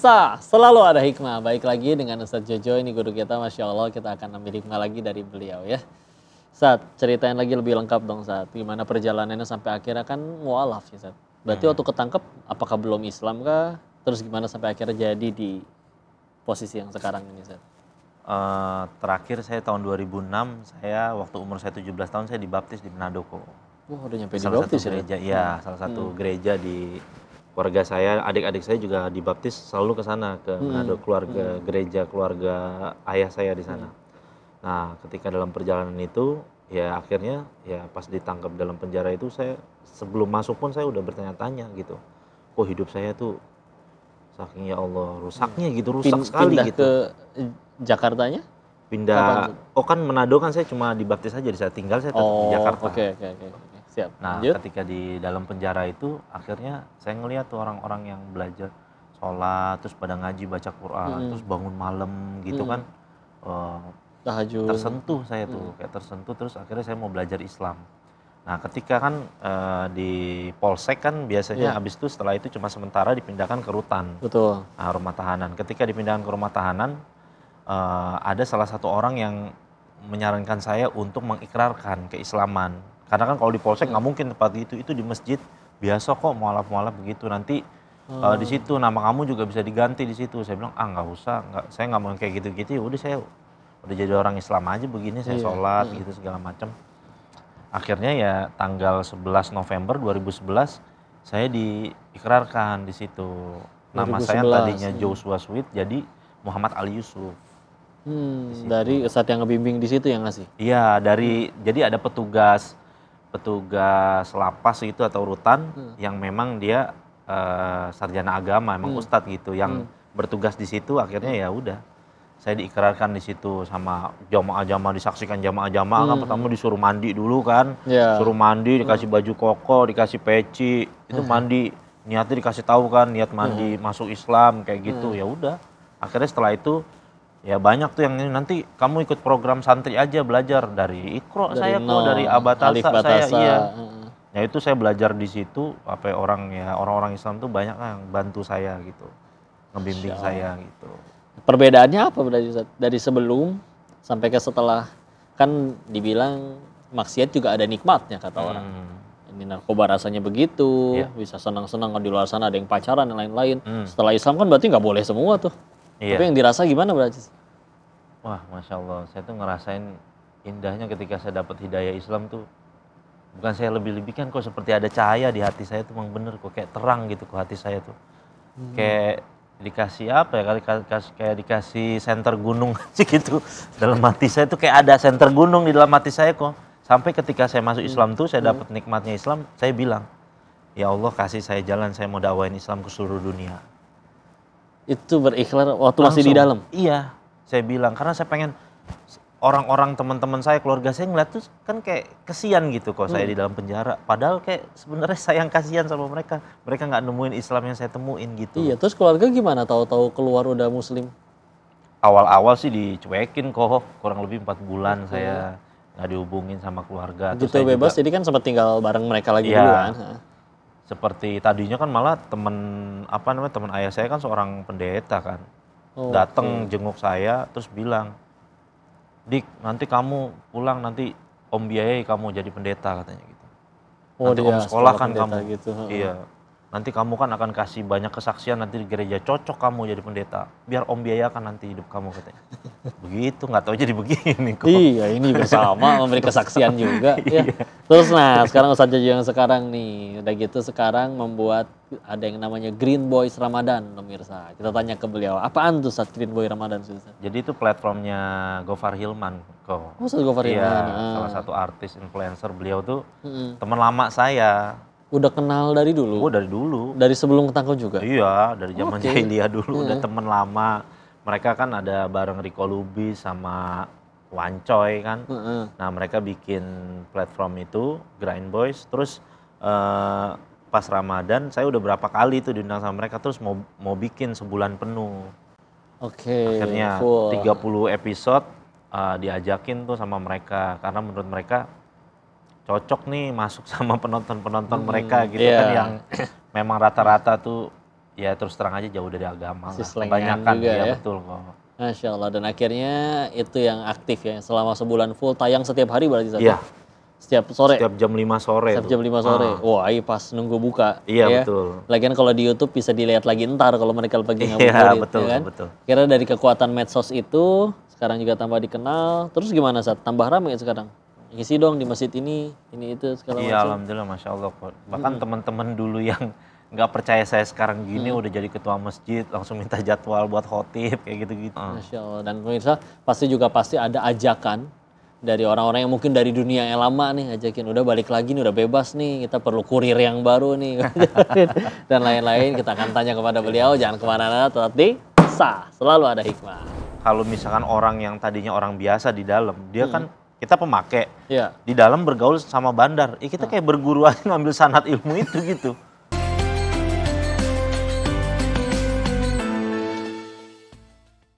Puasa selalu ada hikmah. Baik lagi dengan Ustadz Jojo, ini guru kita, Masya Allah, kita akan ambil hikmah lagi dari beliau ya. Ustadz, ceritain lagi lebih lengkap dong Ustadz. Gimana perjalanannya sampai akhirnya kan mualaf ya Ustadz. Berarti waktu ketangkep, apakah belum Islam kah? Terus gimana sampai akhirnya jadi di posisi yang sekarang ini Ustadz? Terakhir saya tahun 2006, saya waktu umur saya 17 tahun saya dibaptis di Manado kok. Wah udah nyampe Salah satu dibaptis ya? gereja, iya salah satu gereja di keluarga saya, adik-adik saya juga dibaptis selalu ke sana, ke Manado, keluarga gereja, keluarga ayah saya di sana. Nah, ketika dalam perjalanan itu, ya akhirnya ya pas ditangkap dalam penjara itu saya sebelum masuk pun saya udah bertanya-tanya gitu. Kok hidup saya tuh saking ya Allah rusaknya gitu, rusak sekali Pindah gitu. ke Jakartanya? Pindah, oh kan Manado kan saya cuma dibaptis aja, di saya tinggal saya tetap di Jakarta. Oke. Siap. Nah, Lanjut. ketika di dalam penjara itu akhirnya saya ngeliat tuh orang-orang yang belajar sholat, terus pada ngaji baca Quran, terus bangun malam gitu kan, Tahajud. tersentuh saya tuh, kayak tersentuh, terus akhirnya saya mau belajar Islam. Nah, ketika kan di Polsek kan biasanya habis itu setelah itu cuma sementara dipindahkan ke rutan, Betul. rumah tahanan. Ketika dipindahkan ke rumah tahanan, ada salah satu orang yang menyarankan saya untuk mengikrarkan keislaman. Karena kan kalau di Polsek nggak mungkin tempat itu di masjid biasa kok mualaf-mualaf begitu. Nanti di situ nama kamu juga bisa diganti di situ. Saya bilang nggak usah, saya nggak mau kayak gitu-gitu. Ya udah saya udah jadi orang Islam aja begini, saya sholat gitu segala macam. Akhirnya ya tanggal 11 November 2011 saya diikrarkan di situ. Nama saya tadinya Joshua Sweet jadi Muhammad Ali Yusuf. Dari Ustadz yang ngebimbing di situ yang ngasih? Iya, jadi ada petugas lapas itu atau rutan yang memang dia sarjana agama, emang ustadz gitu yang bertugas di situ. Akhirnya ya udah saya diikrarkan di situ sama jamaah-jamaah, disaksikan jamaah-jamaah kan pertama disuruh mandi dulu kan, suruh mandi, dikasih baju koko, dikasih peci, itu mandi, niatnya dikasih tahu kan niat mandi masuk Islam kayak gitu. Ya udah, akhirnya setelah itu ya banyak tuh yang nanti kamu ikut program santri aja belajar dari Iqra saya kok, dari Abatasa saya, iya. Ya itu saya belajar di situ, apa orang-orang Islam tuh banyak yang bantu saya gitu, ngebimbing saya gitu. Perbedaannya apa berarti Ustadz? Dari sebelum sampai ke setelah, kan dibilang maksiat juga ada nikmatnya kata orang. Ini narkoba rasanya begitu, bisa senang-senang di luar sana ada yang pacaran dan lain-lain. Setelah Islam kan berarti nggak boleh semua tuh. Tapi yang dirasa gimana berarti? Wah, Masya Allah, saya tuh ngerasain indahnya ketika saya dapat hidayah Islam tuh. Bukan saya lebih-lebihkan kok, seperti ada cahaya di hati saya tuh, memang bener kok, kayak terang gitu kok hati saya tuh. Kayak dikasih apa ya, kayak dikasih senter gunung sih gitu. Dalam hati saya tuh kayak ada senter gunung di dalam hati saya kok. Sampai ketika saya masuk Islam tuh, saya dapat nikmatnya Islam, saya bilang, ya Allah kasih saya jalan, saya mau dakwain Islam ke seluruh dunia. Itu berikhlas waktu masih di dalam? Iya, saya bilang karena saya pengen orang-orang teman-teman saya, keluarga saya ngeliat tuh kan kayak kesian gitu kok saya di dalam penjara. Padahal kayak sebenarnya sayang kasihan sama mereka. Mereka nggak nemuin Islam yang saya temuin gitu. Iya, terus keluarga gimana tahu-tahu keluar udah Muslim? Awal-awal sih dicuekin kok, kurang lebih 4 bulan saya nggak dihubungin sama keluarga. Gitu saya bebas, jadi kan sempat tinggal bareng mereka lagi dulu kan? Seperti tadinya kan malah teman ayah saya kan seorang pendeta kan, datang jenguk saya terus bilang, Dik nanti kamu pulang nanti om biayai kamu jadi pendeta katanya gitu. Nanti om sekolah kan kamu gitu. Iya, nanti kamu kan akan kasih banyak kesaksian nanti di gereja, cocok kamu jadi pendeta, biar om biayakan nanti hidup kamu katanya. Begitu, nggak tahu jadi begini kok. Iya, ini juga sama memberi kesaksian juga. Ya. Terus sekarang Ustadz Jojo yang sekarang nih, udah gitu sekarang membuat ada yang namanya Green Boys Ramadan, pemirsa. Kita tanya ke beliau, apaan tuh Ustadz Green Boy Ramadan? Jadi itu platformnya Gofar Hilman kok. Ustadz Gofar Hilman. Iya, salah satu artis influencer, beliau tuh teman lama saya. Udah kenal dari dulu? Oh dari dulu. Dari sebelum ketangkep juga? Iya, dari zaman jahiliyah dulu udah teman lama. Mereka kan ada bareng Riko Lubis sama Wancoy kan. Nah mereka bikin platform itu, Grind Boys. Terus pas Ramadan saya udah berapa kali tuh diundang sama mereka. Terus mau bikin sebulan penuh. Akhirnya 30 episode diajakin tuh sama mereka. Karena menurut mereka cocok nih masuk sama penonton-penonton mereka gitu kan. Yang memang rata-rata tuh ya terus terang aja jauh dari agama Masih lah. selengean Kebanyakan juga ya ya. betul kok. Masya Allah, dan akhirnya itu yang aktif ya, selama sebulan full tayang setiap hari berarti Ustaz? Iya, Setiap sore? setiap jam 5 sore Setiap tuh. jam 5 sore? Ah, Wah, ini pas nunggu buka. iya ya. betul. Lagian kalau di YouTube bisa dilihat lagi ntar kalau mereka lagi Iya ngabuburit, betul ya kan? betul. Kira dari kekuatan medsos itu, sekarang juga tambah dikenal, terus gimana Sat? Tambah ramai sekarang? Isi dong di masjid ini itu segala Iya macam. alhamdulillah masya Allah kok. Bahkan teman-teman dulu yang nggak percaya saya sekarang gini udah jadi ketua masjid langsung minta jadwal buat khotib kayak gitu-gitu. Masya Allah. Dan pemirsa pasti ada ajakan dari orang-orang yang mungkin dari dunia yang lama nih, ajakin udah balik lagi nih, udah bebas nih, kita perlu kurir yang baru nih. Dan lain-lain kita akan tanya kepada beliau, jangan kemana-mana, tetap di Sah, selalu ada hikmah. Kalau misalkan orang yang tadinya orang biasa di dalam, dia kan kita pemakai, Iya. di dalam bergaul sama bandar, kita kayak berguru aja ngambil sanad ilmu itu gitu.